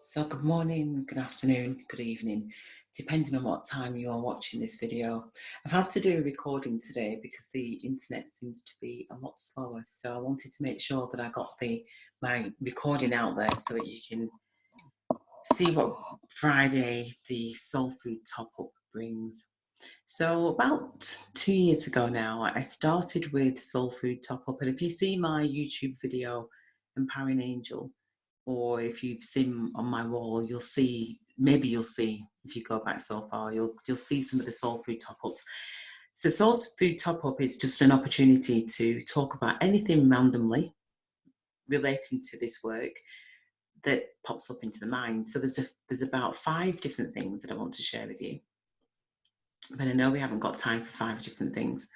So good morning, good afternoon, good evening, depending on what time you are watching this video. I've had to do a recording today because the internet seems to be a lot slower. So I wanted to make sure that I got my recording out there so that you can see what Friday the Soul Food Top Up brings. So about 2 years ago now, I started with Soul Food Top Up. And if you see my YouTube video, Empowering Angel, or if you've seen on my wall, maybe you'll see, if you go back so far, you'll see some of the Soul Food Top Ups. So Soul Food Top Up is just an opportunity to talk about anything randomly relating to this work that pops up into the mind. So there's about 5 different things that I want to share with you. But I know we haven't got time for 5 different things.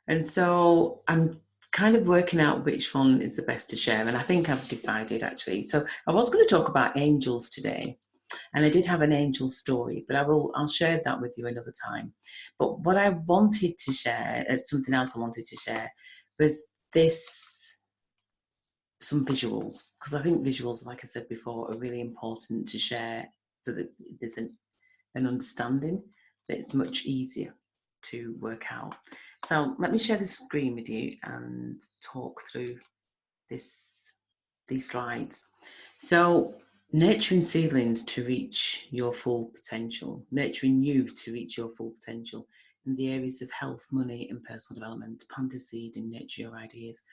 And so I'm kind of working out which one is the best to share. And I think I've decided actually. So I was going to talk about angels today. And I did have an angel story, but I'll share that with you another time. But what I wanted to share, something else I wanted to share, was some visuals, because I think visuals, like I said before, are really important to share so that there's an understanding that it's much easier to work out. So let me share the screen with you and talk through these slides. So nurturing seedlings to reach your full potential, nurturing you to reach your full potential in the areas of health, money and personal development. Plant a seed and nurture your ideas.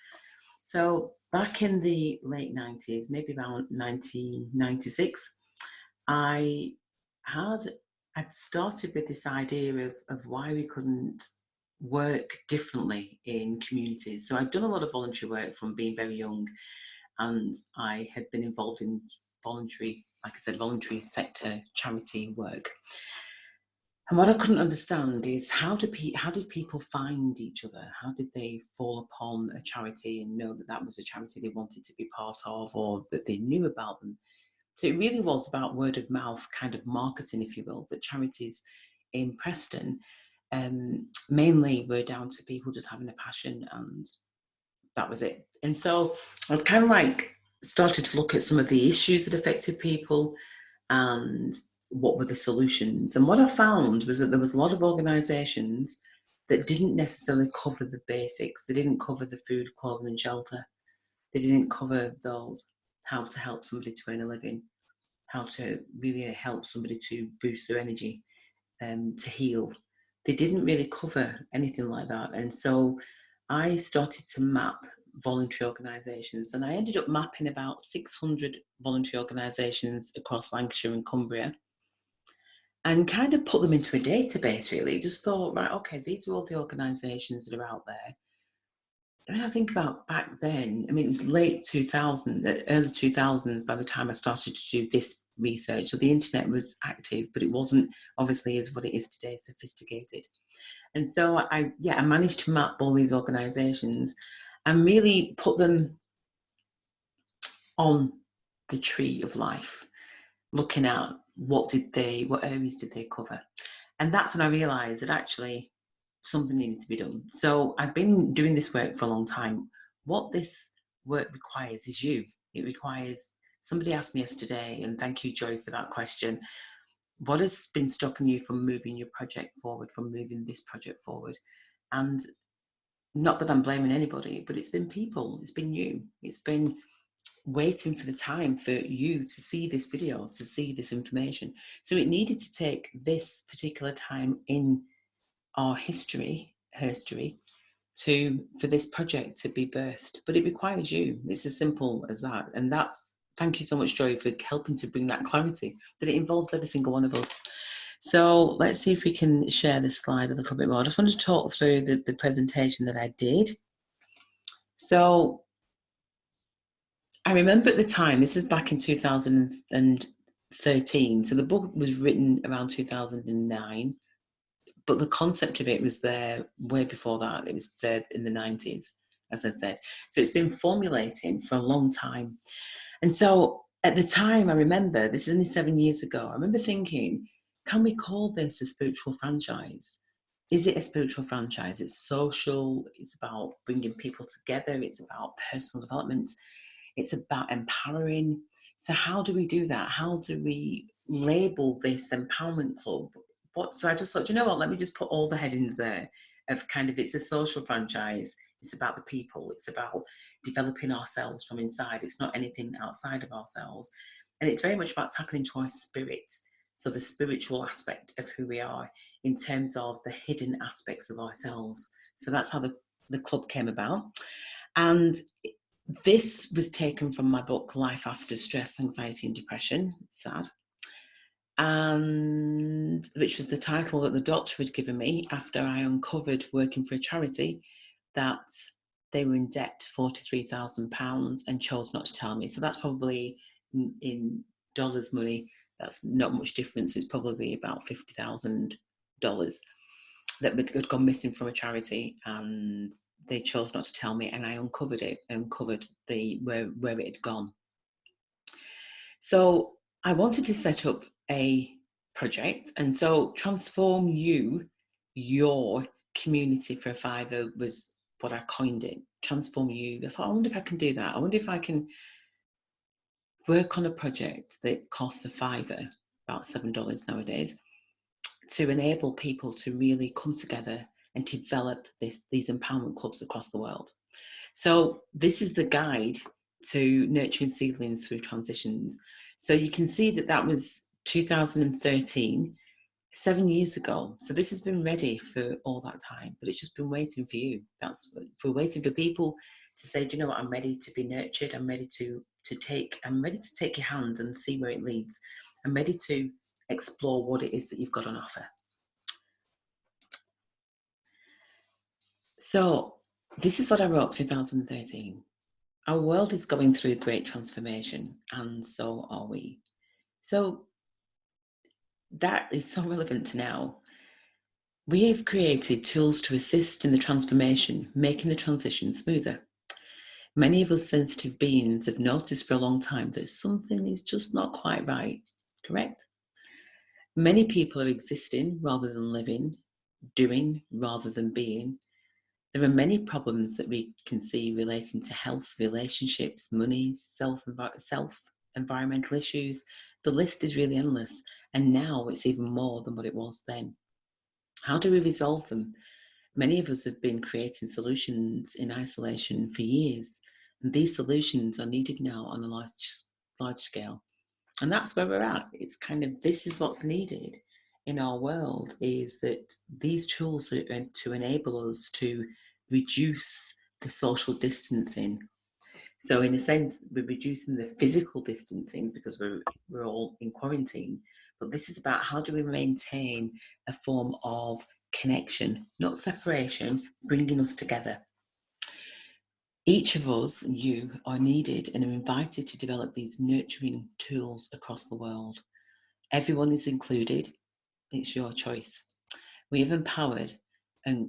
So back in the late 90s, maybe around 1996, I'd started with this idea of why we couldn't work differently in communities. So I'd done a lot of voluntary work from being very young, and I had been involved in voluntary sector charity work. And what I couldn't understand is how did people find each other? How did they fall upon a charity and know that that was a charity they wanted to be part of, or that they knew about them? So it really was about word of mouth kind of marketing, if you will, that charities in Preston mainly were down to people just having a passion, and that was it. And so I've kind of like started to look at some of the issues that affected people and what were the solutions. And what I found was that there was a lot of organisations that didn't necessarily cover the basics. They didn't cover the food, clothing and shelter. They didn't cover those, how to help somebody to earn a living, how to really help somebody to boost their energy, to heal. They didn't really cover anything like that. And so I started to map voluntary organisations, and I ended up mapping about 600 voluntary organisations across Lancashire and Cumbria, and kind of put them into a database, really. Just thought, right, okay, these are all the organisations that are out there. And I think about back then, I mean, it was late 2000, early 2000s by the time I started to do this research. So the internet was active, but it wasn't obviously as what it is today, sophisticated. And so I managed to map all these organisations and really put them on the tree of life, looking at what areas did they cover. And that's when I realised that actually something needed to be done. So I've been doing this work for a long time. What this work requires is you. It requires, somebody asked me yesterday, and thank you, Joy, for that question. What has been stopping you from moving your project forward, from moving this project forward? And not that I'm blaming anybody, but it's been people, it's been you. It's been waiting for the time for you to see this video, to see this information. So it needed to take this particular time in our history for this project to be birthed. But it requires you. It's as simple as that. And thank you so much, Joy, for helping to bring that clarity, that it involves every single one of us. So let's see if we can share this slide a little bit more. I just wanted to talk through the presentation that I did. So I remember at the time, this is back in 2013. So the book was written around 2009. But the concept of it was there way before that. It was there in the 90s, as I said. So it's been formulating for a long time. And so at the time, I remember, this is only 7 years ago, I remember thinking, can we call this a spiritual franchise? Is it a spiritual franchise? It's social, it's about bringing people together, it's about personal development. It's about empowering. So how do we do that? How do we label this empowerment club? So I just thought, you know what, let me just put all the headings there of kind of, it's a social franchise. It's about the people. It's about developing ourselves from inside. It's not anything outside of ourselves. And it's very much about tapping into our spirit. So the spiritual aspect of who we are in terms of the hidden aspects of ourselves. So that's how the club came about. And this was taken from my book, Life After Stress, Anxiety and Depression, sad, and which was the title that the doctor had given me after I uncovered, working for a charity, that they were in debt £43,000 and chose not to tell me. So that's probably in dollars money, that's not much difference. It's probably about $50,000 that had gone missing from a charity, and they chose not to tell me, and I uncovered it, uncovered where it had gone. So I wanted to set up a project, and so Transform Your Community for a fiver was what I coined it. Transform You. I thought, I wonder if I can do that. I wonder if I can work on a project that costs a fiver, about $7 nowadays, to enable people to really come together and develop these empowerment clubs across the world. So this is the guide to nurturing seedlings through transitions. So you can see that was 2013, 7 years ago. So this has been ready for all that time, but it's just been waiting for you. We're waiting for people to say, do you know what, I'm ready to be nurtured. I'm ready to take your hand and see where it leads. I'm ready to explore what it is that you've got on offer. So this is what I wrote 2013. Our world is going through great transformation, and so are we. So that is so relevant to now. We have created tools to assist in the transformation, making the transition smoother. Many of us sensitive beings have noticed for a long time that something is just not quite right, correct? Many people are existing rather than living, doing rather than being. There are many problems that we can see relating to health, relationships, money, self-environmental issues. The list is really endless, and now it's even more than what it was then. How do we resolve them? Many of us have been creating solutions in isolation for years, and these solutions are needed now on a large scale. And that's where we're at. It's kind of, this is what's needed in our world, is that these tools are to enable us to reduce the social distancing. So in a sense, we're reducing the physical distancing because we're all in quarantine. But this is about, how do we maintain a form of connection, not separation, bringing us together. Each of us, you, are needed and are invited to develop these nurturing tools across the world. Everyone is included. It's your choice. We have empowered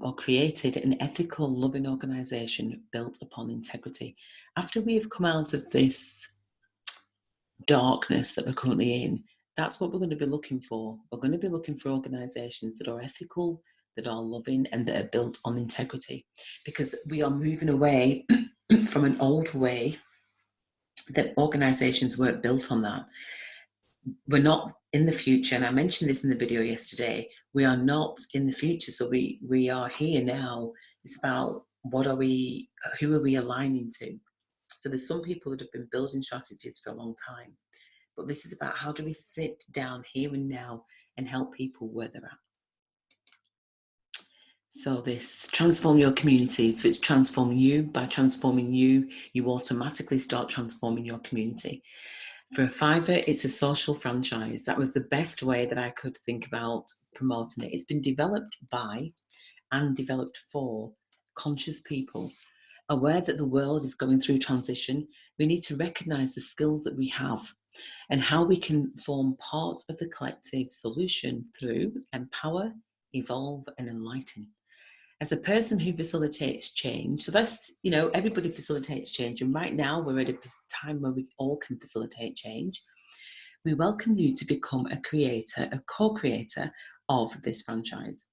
or created an ethical, loving organisation built upon integrity. After we have come out of this darkness that we're currently in, that's what we're going to be looking for. We're going to be looking for organisations that are ethical, that are loving, and that are built on integrity, because we are moving away from an old way that organisations weren't built on that. We're not in the future, and I mentioned this in the video yesterday, we are not in the future, so we are here now. It's about who are we aligning to? So there's some people that have been building strategies for a long time, but this is about, how do we sit down here and now and help people where they're at. So this transform your community, so it's transform you. By transforming you, you automatically start transforming your community. For a fiver, it's a social franchise. That was the best way that I could think about promoting it. It's been developed by and developed for conscious people, aware that the world is going through transition. We need to recognise the skills that we have and how we can form part of the collective solution through empower, evolve, and enlighten. As a person who facilitates change, so that's, everybody facilitates change, and right now we're at a time where we all can facilitate change. We welcome you to become a creator, a co-creator of this franchise.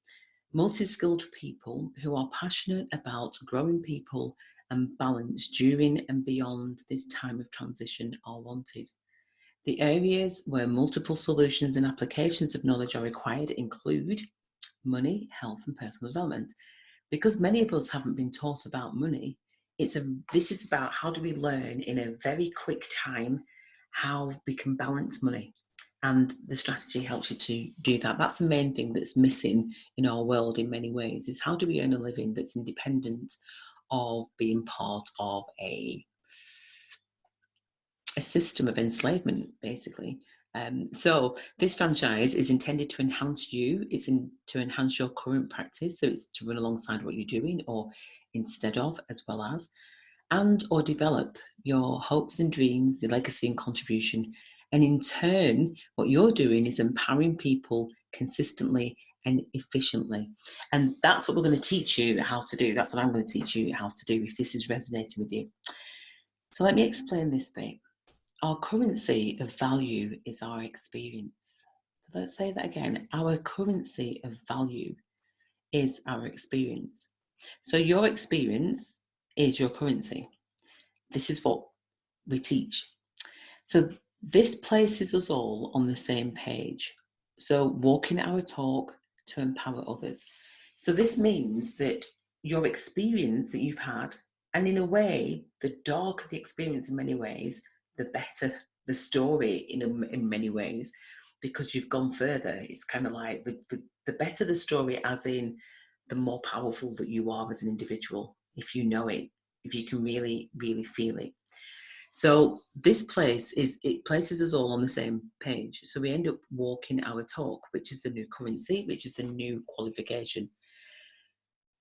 Multi-skilled people who are passionate about growing people and balance during and beyond this time of transition are wanted. The areas where multiple solutions and applications of knowledge are required include money, health, and personal development. Because many of us haven't been taught about money, this is about how do we learn in a very quick time how we can balance money. And the strategy helps you to do that. That's the main thing that's missing in our world in many ways, is how do we earn a living that's independent of being part of a system of enslavement, basically. So this franchise is intended to enhance you. To enhance your current practice. So it's to run alongside what you're doing or instead of, as well as, and or develop your hopes and dreams, your legacy and contribution. And in turn, what you're doing is empowering people consistently and efficiently. And that's what we're going to teach you how to do. That's what I'm going to teach you how to do if this is resonating with you. So let me explain this bit. Our currency of value is our experience. So let's say that again. Our currency of value is our experience. So your experience is your currency. This is what we teach. So this places us all on the same page. So walking our talk to empower others. So this means that your experience that you've had, and in a way, the darker the experience in many ways, the better the story in many ways, because you've gone further. It's kind of like the better the story, as in the more powerful that you are as an individual, if you know it, if you can really, really feel it. So it places us all on the same page. So we end up walking our talk, which is the new currency, which is the new qualification.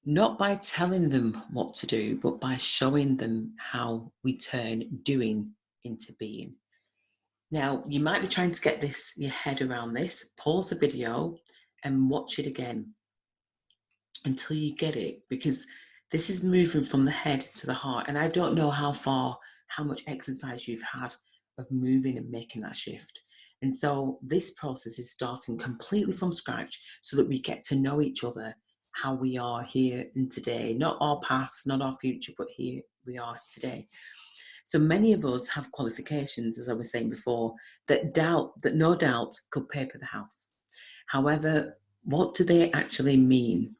Not by telling them what to do, but by showing them how we turn doing into being. Now, you might be trying to get your head around this. Pause the video and watch it again until you get it, because this is moving from the head to the heart. And I don't know how much exercise you've had of moving and making that shift. And so this process is starting completely from scratch so that we get to know each other, how we are here and today, not our past, not our future, but here we are today. So many of us have qualifications, as I was saying before, that no doubt could paper the house. However, what do they actually mean?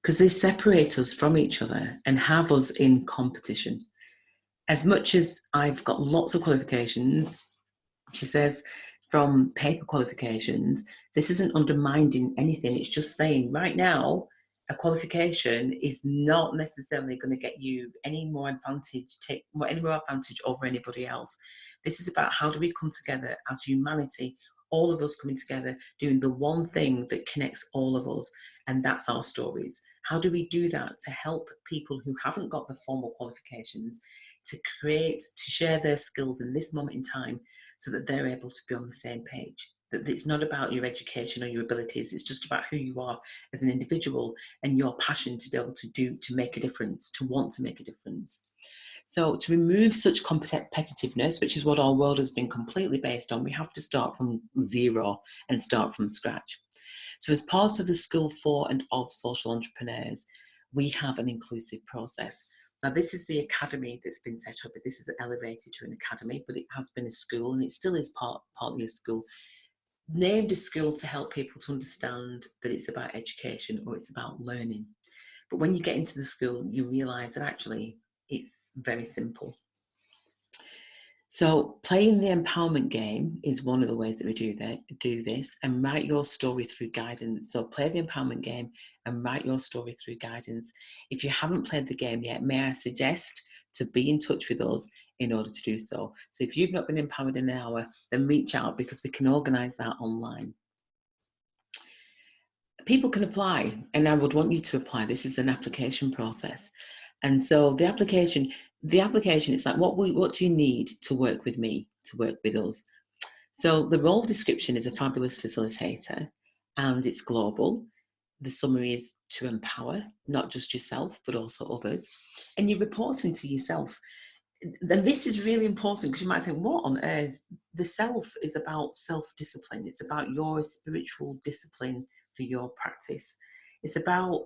Because they separate us from each other and have us in competition. As much as I've got lots of qualifications, she says, from paper qualifications, this isn't undermining anything. It's just saying right now, a qualification is not necessarily going to get you any more advantage over anybody else. This is about how do we come together as humanity, all of us coming together, doing the one thing that connects all of us, and that's our stories. How do we do that to help people who haven't got the formal qualifications to share their skills in this moment in time so that they're able to be on the same page? That it's not about your education or your abilities, it's just about who you are as an individual and your passion to be able to make a difference, to want to make a difference. So to remove such competitiveness, which is what our world has been completely based on, we have to start from zero and start from scratch. So as part of the School for and of Social Entrepreneurs, we have an inclusive process. Now, this is the academy that's been set up. This is elevated to an academy, but it has been a school, and it still is partly a school. Named a school to help people to understand that it's about education or it's about learning. But when you get into the school, you realise that actually it's very simple. So playing the empowerment game is one of the ways that we do this, and write your story through guidance. So play the empowerment game and write your story through guidance. If you haven't played the game yet, may I suggest to be in touch with us in order to do so. So if you've not been empowered in an hour, then reach out, because we can organise that online. People can apply, and I would want you to apply. This is an application process. And so the application is like, what do you need to work with me, to work with us? So the role description is a fabulous facilitator, and it's global. The summary is to empower, not just yourself, but also others. And you're reporting to yourself. Then this is really important, because you might think, what on earth? The self is about self-discipline. It's about your spiritual discipline for your practice. It's about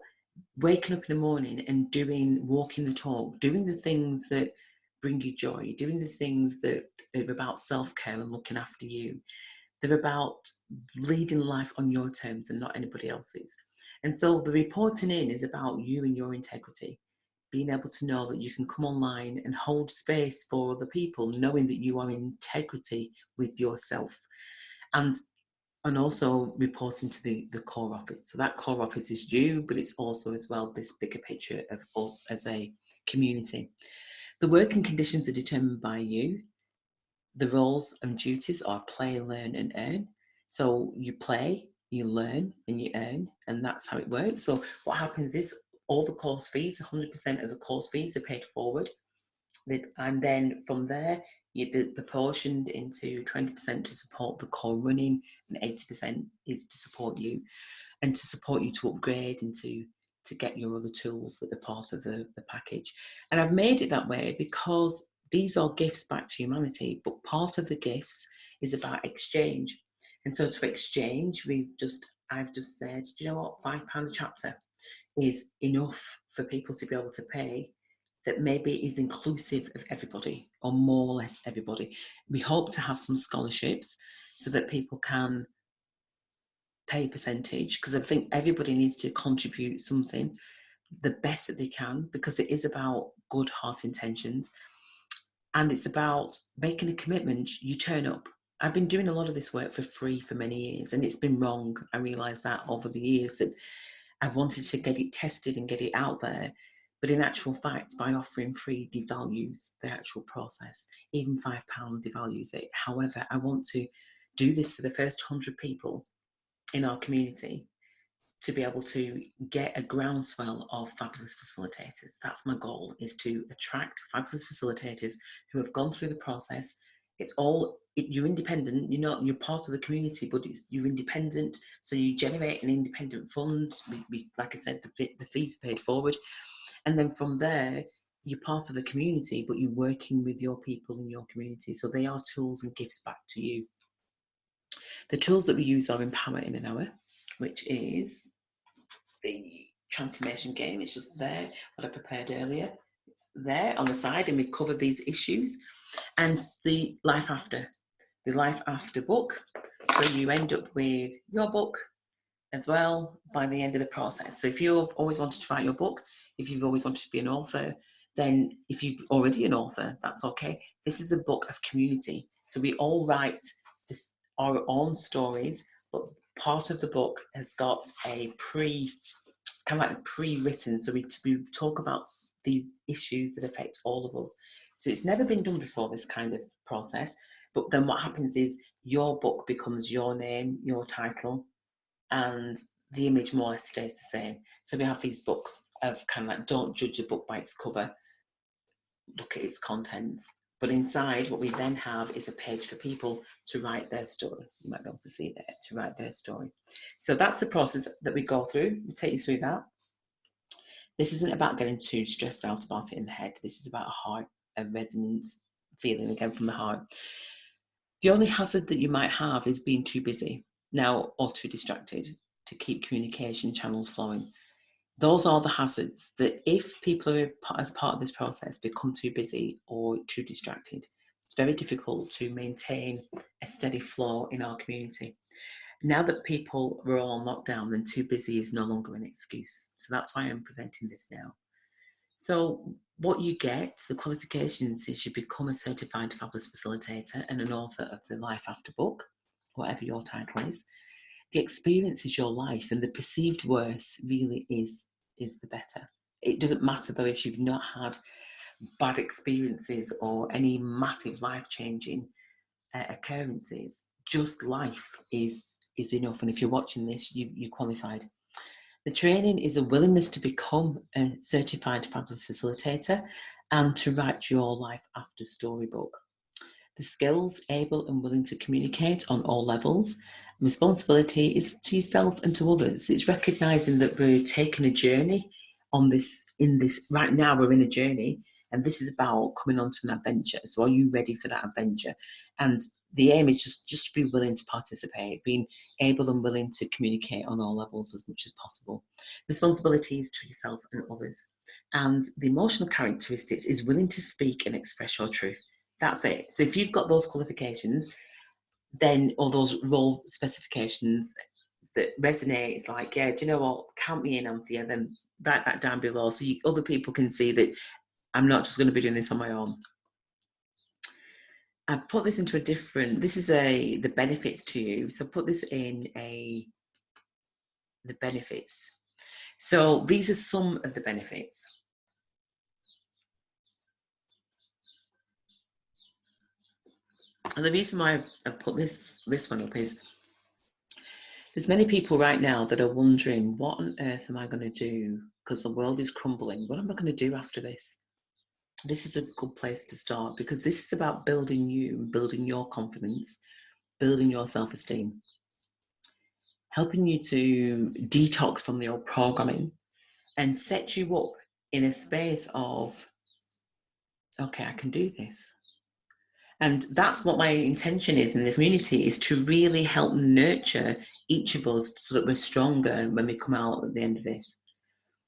waking up in the morning and walking the talk, doing the things that bring you joy, doing the things that are about self-care and looking after you. They're about leading life on your terms and not anybody else's. And so the reporting in is about you and your integrity, being able to know that you can come online and hold space for other people, knowing that you are in integrity with yourself. And also reporting to the core office. So that core office is you, but it's also as well this bigger picture of us as a community. The working conditions are determined by you. The roles and duties are play, learn, and earn. So you play, you learn, and you earn, and that's how it works. So what happens is all the course fees, 100% of the course fees are paid forward. And then from there, you do proportioned into 20% to support the core running, and 80% is to support you and to support you to upgrade and to get your other tools that are part of the package. And I've made it that way because these are gifts back to humanity, but part of the gifts is about exchange. And so to exchange, I've just said, do you know what, £5 a chapter is enough for people to be able to pay, that maybe is inclusive of everybody, or more or less everybody. We hope to have some scholarships so that people can pay a percentage, because I think everybody needs to contribute something the best that they can, because it is about good heart intentions, and it's about making a commitment. You turn up. I've been doing a lot of this work for free for many years, and it's been wrong. I realised that over the years, that I've wanted to get it tested and get it out there. But in actual fact, by offering free devalues the actual process. Even £5 devalues it. However, I want to do this for the first 100 people in our community to be able to get a groundswell of fabulous facilitators. That's my goal, is to attract fabulous facilitators who have gone through the process. You're independent, you're part of the community, but you're independent. So you generate an independent fund. Like I said, the fees are paid forward. And then from there, you're part of the community, but you're working with your people in your community. So they are tools and gifts back to you. The tools that we use are Empower in an Hour, which is the transformation game. It's just there, what I prepared earlier. It's there on the side, and we cover these issues. And the Life After book. So you end up with your book as well by the end of the process. So if you've always wanted to write your book, if you've always wanted to be an author, then if you're already an author, that's okay. This is a book of community. So we all write our own stories, but part of the book has got it's kind of like pre-written. So we talk about these issues that affect all of us. So it's never been done before, this kind of process. But then what happens is your book becomes your name, your title, and the image more or less stays the same. So we have these books of kind of like, don't judge a book by its cover, look at its contents. But inside, what we then have is a page for people to write their stories. You might be able to see there, to write their story. So that's the process that we go through. We take you through that. This isn't about getting too stressed out about it in the head. This is about a resonant feeling, again, from the heart. The only hazard that you might have is being too busy now, or too distracted to keep communication channels flowing. Those are the hazards, that if people are, as part of this process, become too busy or too distracted, it's very difficult to maintain a steady flow in our community. Now that people were all on lockdown, then too busy is no longer an excuse. So that's why I'm presenting this now. So what you get, the qualifications, is you become a certified fabulous facilitator and an author of the Life After book, whatever your title is. The experience is your life, and the perceived worse really is the better. It doesn't matter though if you've not had bad experiences or any massive life-changing occurrences. Just life is enough, and if you're watching this, you qualified. The training is a willingness to become a certified fabulous facilitator and to write your Life After storybook. The skills, able and willing to communicate on all levels. Responsibility is to yourself and to others. It's recognising that we're taking a journey right now we're in a journey, And this is about coming onto an adventure. So are you ready for that adventure? And the aim is just to be willing to participate, being able and willing to communicate on all levels as much as possible. Responsibilities to yourself and others. And the emotional characteristics is willing to speak and express your truth. That's it. So if you've got those qualifications, then all those role specifications that resonate, it's like, yeah, do you know what? Count me in, Anthea. Then write that down below so other people can see that I'm not just going to be doing this on my own. I put this into a different. This is the benefits to you. So put this in the benefits. So these are some of the benefits. And the reason why I've put this one up is there's many people right now that are wondering, what on earth am I going to do? Because the world is crumbling. What am I going to do after this? This is a good place to start, because this is about building you, building your confidence, building your self-esteem, helping you to detox from the old programming and set you up in a space of, okay, I can do this. And that's what my intention is in this community, is to really help nurture each of us so that we're stronger when we come out at the end of this.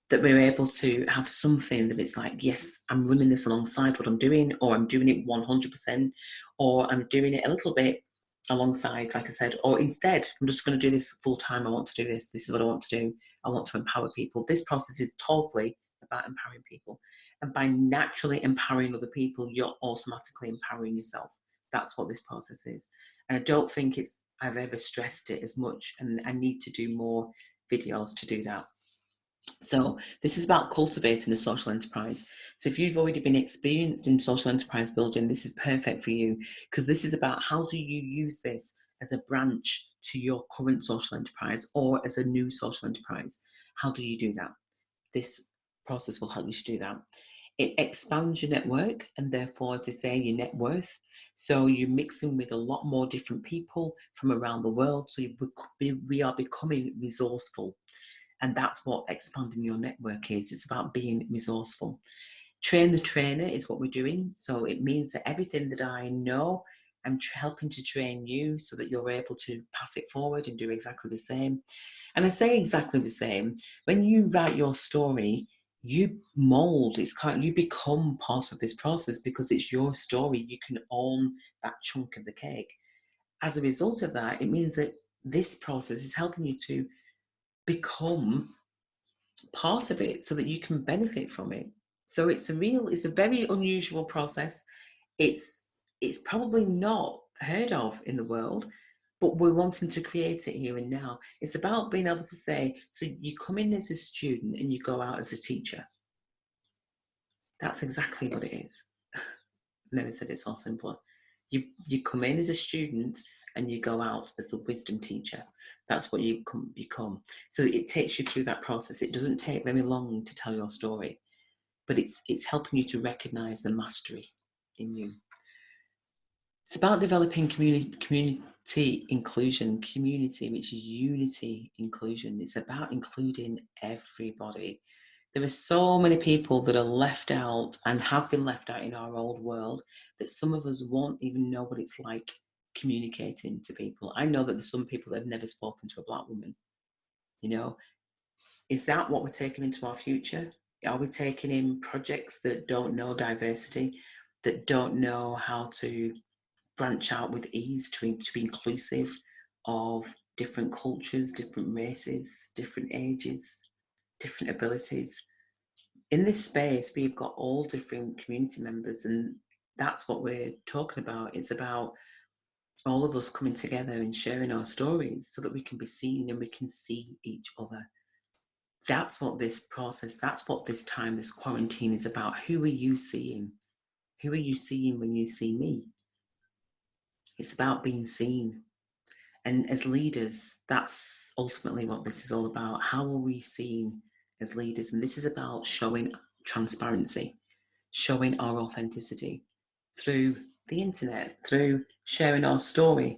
That we're able to have something that it's like, yes, I'm running this alongside what I'm doing, or I'm doing it 100%, or I'm doing it a little bit alongside, like I said, or instead, I'm just going to do this full time. I want to do this. This is what I want to do. I want to empower people. This process is totally about empowering people. And by naturally empowering other people, you're automatically empowering yourself. That's what this process is. And I don't think I've ever stressed it as much, and I need to do more videos to do that. So this is about cultivating a social enterprise. So if you've already been experienced in social enterprise building, this is perfect for you, because this is about how do you use this as a branch to your current social enterprise or as a new social enterprise. How do you do that? This process will help you to do that. It expands your network, and therefore, as they say, your net worth. So you're mixing with a lot more different people from around the world. So we are becoming resourceful. And that's what expanding your network is. It's about being resourceful. Train the trainer is what we're doing. So it means that everything that I know, I'm helping to train you so that you're able to pass it forward and do exactly the same. And I say exactly the same. When you write your story, you mold. It's kind of, you become part of this process because it's your story. You can own that chunk of the cake. As a result of that, it means that this process is helping you to become part of it so that you can benefit from it. So it's a very unusual process. It's probably not heard of in the world, but we're wanting to create it here and now. It's about being able to say, so you come in as a student and you go out as a teacher. That's exactly what it is. Never said it's all simpler. You come in as a student and you go out as the wisdom teacher. That's what you become. So it takes you through that process. It doesn't take very long to tell your story, but it's helping you to recognize the mastery in you. It's about developing community inclusion, community, which is unity inclusion. It's about including everybody. There are so many people that are left out and have been left out in our old world that some of us won't even know what it's like communicating to people. I know that there's some people that have never spoken to a Black woman. You know, is that what we're taking into our future? Are we taking in projects that don't know diversity, that don't know how to branch out with ease to be inclusive of different cultures, different races, different ages, different abilities? In this space, we've got all different community members, and that's what we're talking about. It's about all of us coming together and sharing our stories so that we can be seen and we can see each other. That's what this process, that's what this time, this quarantine is about. Who are you seeing? Who are you seeing when you see me? It's about being seen. And as leaders, that's ultimately what this is all about. How are we seen as leaders? And this is about showing transparency, showing our authenticity through the internet, through sharing our story,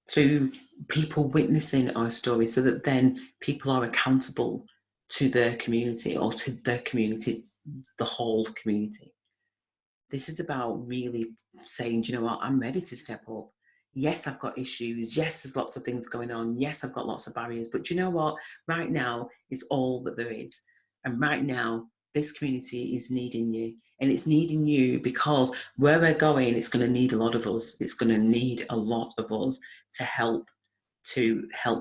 through people witnessing our story, so that then people are accountable to their community, or to their community, the whole community. This is about really saying, you know what, I'm ready to step up. Yes, I've got issues. Yes, there's lots of things going on. Yes, I've got lots of barriers. But you know what? Right now is all that there is. And right now, this community is needing you. And it's needing you because where we're going, it's going to need a lot of us. It's going to need a lot of us to help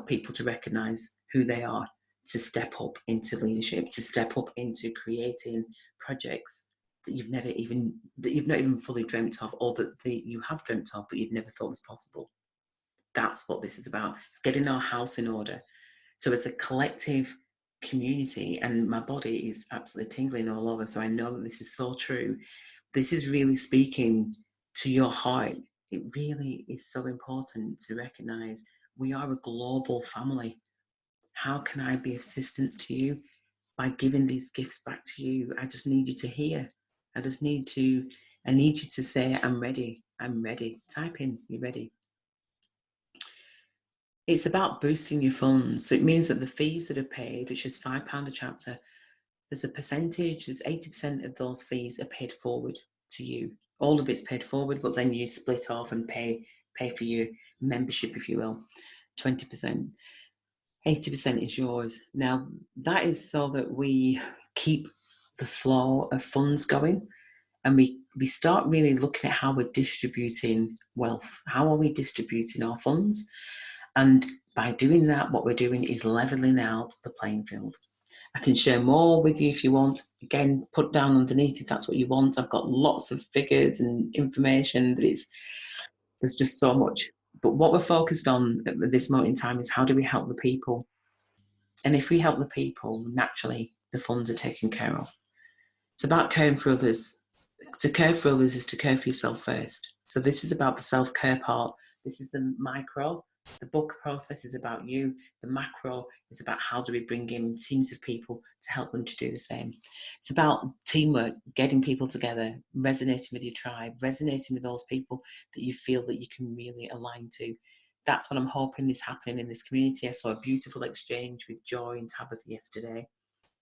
people to recognize who they are, to step up into leadership, to step up into creating projects that you've not even fully dreamt of, or that you have dreamt of but you've never thought was possible. That's what this is about. It's getting our house in order. So it's a collective community, and my body is absolutely tingling all over. So I know that this is so true. This is really speaking to your heart. It really is so important to recognize we are a global family. How can I be of assistance to you? By giving these gifts back to you. I just need you to hear. I need you to say, I'm ready. I'm ready. Type in, you're ready. It's about boosting your funds. So it means that the fees that are paid, which is £5 a chapter, there's a percentage, there's 80% of those fees are paid forward to you. All of it's paid forward, but then you split off and pay for your membership, if you will, 20%. 80% is yours. Now, that is so that we keep the flow of funds going, and we start really looking at how we're distributing wealth. How are we distributing our funds? And by doing that, what we're doing is leveling out the playing field. I can share more with you if you want. Again, put down underneath if that's what you want. I've got lots of figures and information there's just so much. But what we're focused on at this moment in time is how do we help the people? And if we help the people, naturally, the funds are taken care of. It's about caring for others. To care for others is to care for yourself first. So this is about the self-care part. This is the micro. The book process is about you. The macro is about how do we bring in teams of people to help them to do the same. It's about teamwork, getting people together, resonating with your tribe, resonating with those people that you feel that you can really align to. That's what I'm hoping is happening in this community. I saw a beautiful exchange with Joy and Tabitha yesterday,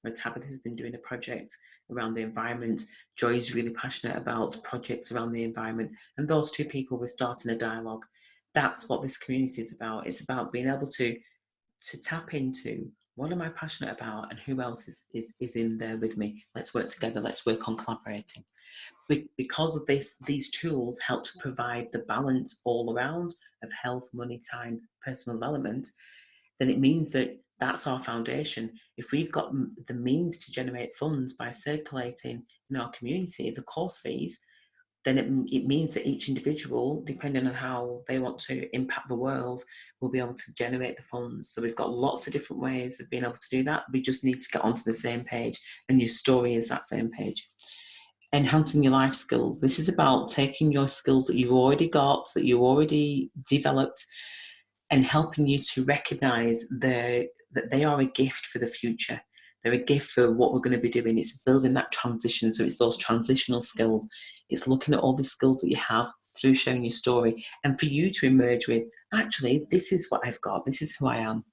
where Tabitha has been doing a project around the environment. Joy is really passionate about projects around the environment, and those two people were starting a dialogue. That's what this community is about. It's about being able to tap into what am I passionate about and who else is in there with me. Let's work together. Let's work on collaborating. Because of this, these tools help to provide the balance all around of health, money, time, personal development. Then it means that that's our foundation. If we've got the means to generate funds by circulating in our community the course fees, then it means that each individual, depending on how they want to impact the world, will be able to generate the funds. So we've got lots of different ways of being able to do that. We just need to get onto the same page, and your story is that same page. Enhancing your life skills. This is about taking your skills that you've already got, that you already developed, and helping you to recognize that they are a gift for the future. They're a gift for what we're going to be doing. It's building that transition. So it's those transitional skills. It's looking at all the skills that you have through sharing your story, and for you to emerge with, actually, this is what I've got. This is who I am.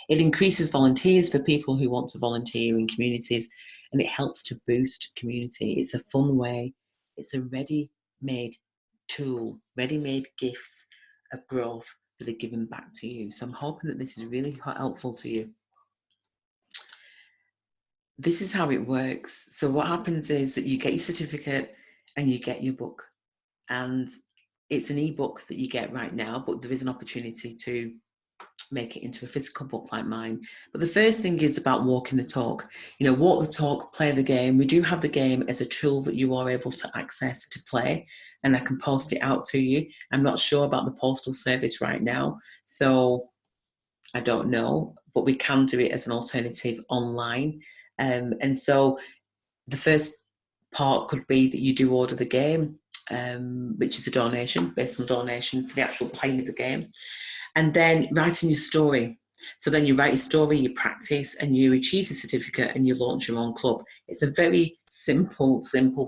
It increases volunteers for people who want to volunteer in communities, and it helps to boost community. It's a fun way. It's a ready-made tool, ready-made gifts of growth that are given back to you. So I'm hoping that this is really helpful to you. This is how it works. So what happens is that you get your certificate and you get your book. And it's an ebook that you get right now, but there is an opportunity to make it into a physical book like mine. But the first thing is about walking the talk. Walk the talk, play the game. We do have the game as a tool that you are able to access to play, and I can post it out to you. I'm not sure about the postal service right now, so I don't know, but we can do it as an alternative online. And so the first part could be that you do order the game, which is a donation, based on donation for the actual playing of the game. And then writing your story. So then you write your story, you practice, and you achieve the certificate, and you launch your own club. It's a very simple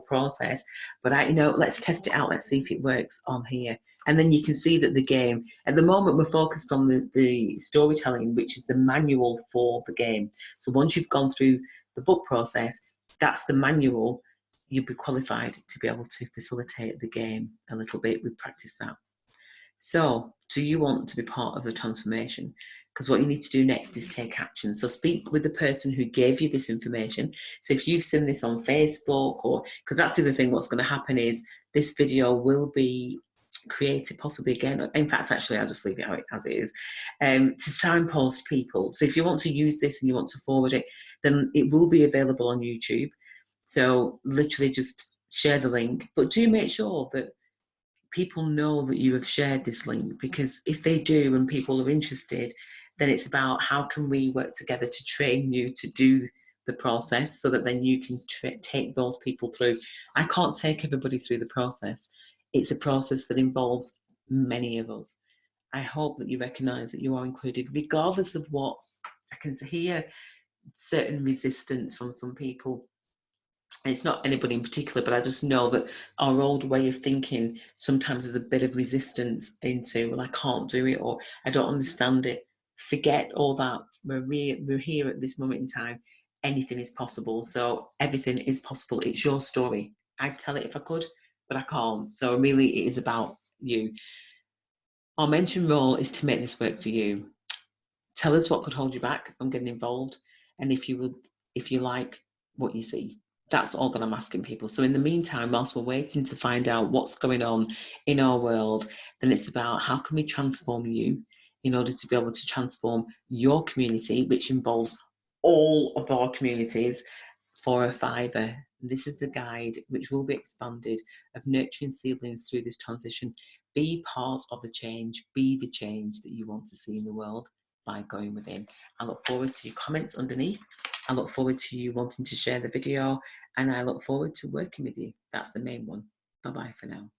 process, but let's test it out. Let's see if it works on here. And then you can see that the game, at the moment, we're focused on the storytelling, which is the manual for the game. So once you've gone through the book process, that's the manual. you'll be qualified to be able to facilitate the game a little bit. We've practiced that. So, do you want to be part of the transformation? Because what you need to do next is take action. So, speak with the person who gave you this information. So, if you've seen this on Facebook, or because that's the other thing, what's going to happen is this video will be created possibly again. In fact, actually, I'll just leave it as it is, to signpost people. So, if you want to use this and you want to forward it, then it will be available on YouTube. So, literally just share the link, but do make sure that people know that you have shared this link, because if they do and people are interested, then it's about how can we work together to train you to do the process so that then you can take those people through. I can't take everybody through the process. It's a process that involves many of us. I hope that you recognise that you are included, regardless of what I can hear certain resistance from some people. It's not anybody in particular, but I just know that our old way of thinking sometimes there's a bit of resistance into, well, I can't do it, or I don't understand it. Forget all that. We're here at this moment in time. Anything is possible. So everything is possible. It's your story. I'd tell it if I could, but I can't. So really, it is about you. Our mentoring role is to make this work for you. Tell us what could hold you back from getting involved, and if you like what you see. That's all that I'm asking people. So in the meantime, whilst we're waiting to find out what's going on in our world, then it's about how can we transform you in order to be able to transform your community, which involves all of our communities, for a fiver. This is the guide, which will be expanded, of nurturing seedlings through this transition. Be part of the change. Be the change that you want to see in the world by going within. I look forward to your comments underneath. I look forward to you wanting to share the video, and I look forward to working with you. That's the main one. Bye-bye for now.